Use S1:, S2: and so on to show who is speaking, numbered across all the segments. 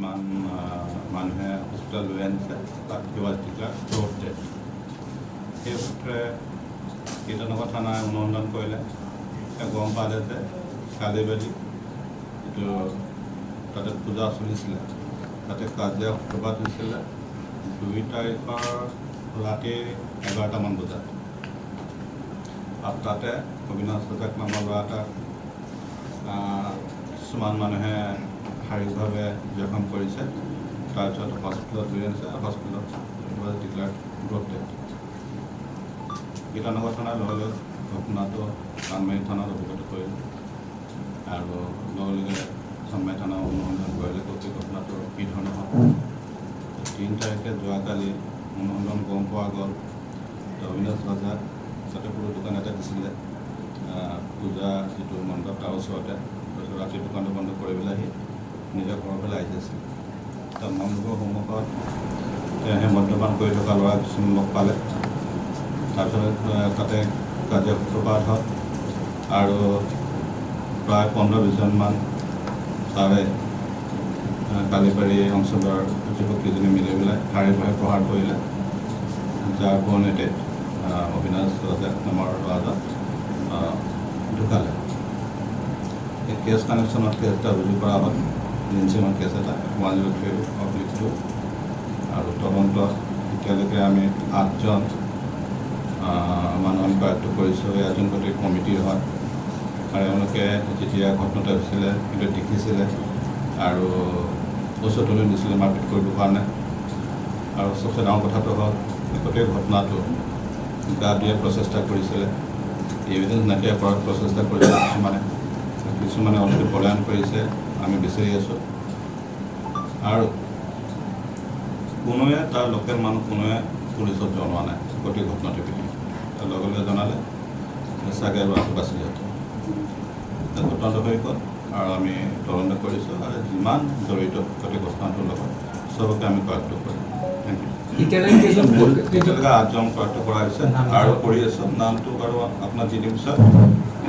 S1: কিছুমান মানুহে হস্পিটেল লৈ আনিছে তাত কিবা ৰ'ড ডেট সেই সূত্ৰে কীৰ্তনগৰ থানাই অনুসন্ধান কৰিলে গম পালে যে কালিবেলি এইটো তাতে পূজা চলিছিলে তাতে কাজিয়া সূত্ৰপাত হৈছিলে 2 তাৰিখৰ ৰাতি 11টামান বজাত আৰু তাতে অবিনাশ ৰজাক নামৰ ল'ৰা এটাক কিছুমান মানুহে শাৰীৰিকভাৱে জখম কৰিছে তাৰপিছত হস্পিটেলত লৈ আনিছে হস্পিটেলত ডিক্লেয়াৰ্ড ৰ'ড ডেট কীৰ্তনগৰ থানাৰ লগে ঘটনাটো চান্দমাৰী থানাত অভিযোগ কৰিলে আৰু লগে চান্দমাৰী থানা অনুসন্ধান কৰিলে গোটেই ঘটনাটো কি ধৰণৰ হ'ল 3 তাৰিখে যোৱাকালি অনুসন্ধান গম পোৱা গ'ল অবিনাশ ৰজাক তাতে সৰু দোকান এটা দিছিলে পূজা যিটো মণ্ডপ তাৰ ওচৰতে তাৰপিছত ৰাতি দোকানটো বন্ধ কৰি পেলাই সি নিজৰ ঘৰৰ ফালে আহি আছিল তাৰ মণ্ডপৰ সন্মুখত সেই মদ্যপান কৰি থকা ল'ৰা কিছুমান লগ পালে তাৰপিছত তাতে কাজিয়া সূত্ৰপাত হ'ল আৰু প্ৰায় 15-20জনমান তাৰে কালিবাৰী অঞ্চলৰ যুৱককেইজনী মিলি পেলাই শাৰীৰিকভাৱে প্ৰহাৰ কৰিলে যাৰ পৰিণতিত অবিনাশ ৰজাক নামৰ ল'ৰাজন ঢুকালে এই কেছ কানেকশ্যনত কেছ এটা ৰুজু কৰা হ'ল লিঞ্চিঙৰ কেছ এটা 103/2 আৰু তদন্ত এতিয়ালৈকে আমি 8জন মানুহ আমি প্ৰাপ্ত কৰিছোঁ এজন গোটেই কমিটিৰ হয় আৰু এওঁলোকে যেতিয়া ঘটনাটো হৈছিলে সেইটো দেখিছিলে আৰু ওচৰলৈ নিছিলে মাৰপিট কৰিবৰ কাৰণে আৰু চবচে ডাঙৰ কথাটো হ'ল গোটেই ঘটনাটো গা দিয়াৰ প্ৰচেষ্টা কৰিছিলে এভিডেঞ্চ নাইকিয়া কৰাৰ প্ৰচেষ্টা কৰিছিলে কিছুমানে অলৰেডি পলায়ন কৰিছে আমি বিচাৰি আছোঁ আৰু কোনোৱে তাৰ লোকেল মানুহ কোনোৱে পুলিচত জনোৱা নাই গোটেই ঘটনাটো দেখি লগে লগে জনালে চাগে ল'ৰাটো বাচি যাব ঘটনাটো হৈ গ'ল আৰু আমি তদন্ত কৰিছোঁ আৰু যিমান জড়িত গোটেই ঘটনাটোৰ লগত চবকে আমি কৰায়ত্ব কৰিম থেংক ইউ এতিয়ালৈকে 8জন কৰায়ত্ব কৰা হৈছে আৰু কৰি আছোঁ নামটো বাৰু আপোনাক দি দিম পিছত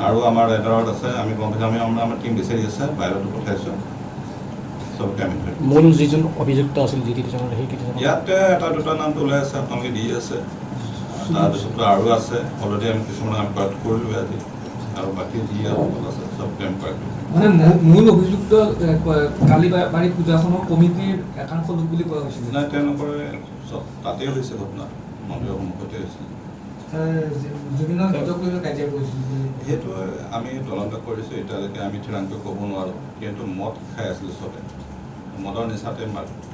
S1: আৰু আমাৰ ৰেডাৰত আছে আমি গম পাইছোঁ আমাৰ টীম বিচাৰি আছে বাহিৰতো পঠাইছোঁ চবকে আমি ধৰিম
S2: মূল যিজন অভিযুক্ত আছিল
S1: ইয়াতে এটা দুটা নামটো ওলাই আছে আপোনালোকে দি আছে তাৰপিছতো আৰু আছে অলৰেডি আমি কিছুমান আমি কৰায়ত্ব কৰিলোঁ আজি আৰু বাকী যি আছে চবকে আমি কৰায়ত্ব
S3: মানে মূল অভিযুক্ত কালিবাৰী পূজাখনৰ কমিটিৰ একাংশ লোক বুলি কোৱা হৈছিল
S1: নাই তেওঁলোকৰ চব তাতেই হৈছে ঘটনা মন্দিৰৰ সন্মুখতে হৈছে সেইটো আমি তদন্ত কৰিছোঁ এতিয়ালৈকে আমি ঠিৰাংকৈ ক'ব নোৱাৰোঁ কিন্তু মদ খাই আছিলোঁ চবে মদৰ নিচাতে মাৰপিট